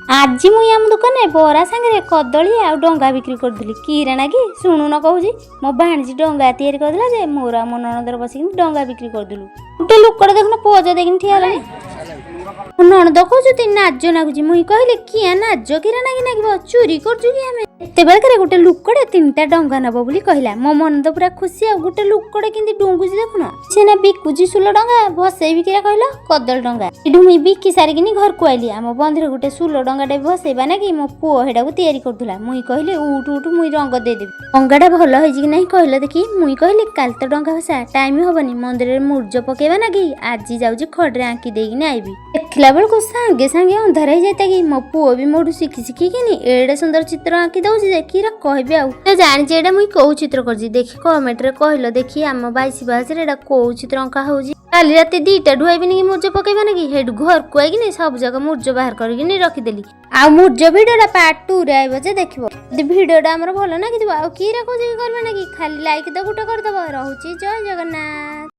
आज मुई आम दुकान बरा सांगे कदली आ डंगा बिक्री करदली किराणा कि शुणुन कहूँ मो भाणी डंगा तैयारी करदेला जे मोरा मो नणदर बसिक डंगा बिक्री करदेलु गोटे लुकड़े देखुन पोज देखिन ठिया नणद कहूँ नाज नागुची मुई कहले किया नाज किराणा कि नागिब चोरी करजु कि आमे एते बेलकरे गोटे लुकड़े 3टा डंगा नब बोली कहला मो मन तो पूरा खुशी आ गोटे लुकड़े किंदी डुंगुची देखुन सेना बिकुची सुल डंगा भसई बिकिरा कहला कदल डंगा एडु मुई बिकी सारिकिनी घर को आइली आम बंधरे गोटे सुल डंगाटे भसैबा ना कि मो पुओ हेडाकू तैयारी करथुला मुई कहले उठ उठ मुई रंग दे देबी डंगाटा भल होइछि कि नहीं कहले देखि मुई कहले काल तो डंगा भसा टाइम होबनी मंदिर रे मुर्ज पकेबा ना कि आज जाउछि खडरे आंकी देइकिनी आइबी देखला बेलको सांगे सांगे अंधार हो जाता कि मो पुओ भी मोठू शिखी शिखिकिनी एडे सुंदर चित्र आंकी दउछि जे किरा कहबे आ तो जानि जे एडा मुई को चित्र करछि देखि कमेंट रे कहलो देखि आम 22 भाष रे एडा को चित्र अंका होउछि काली राती 2टा ढुआइबिनी कि मुर्ज पकेबा ना कि हेड घर को आइकिनी सब जगह मुर्ज बाहर करकिनी रखिदेली आ मुर्ज भिडियोटा पार्ट 2 रे आइबो जे देखिबो यदि भिडियोटा हमर भलो ना कि आ किरा को जे करबे ना कि खाली लाइक द गुटा कर दबो रहउछि जय जगन्नाथ।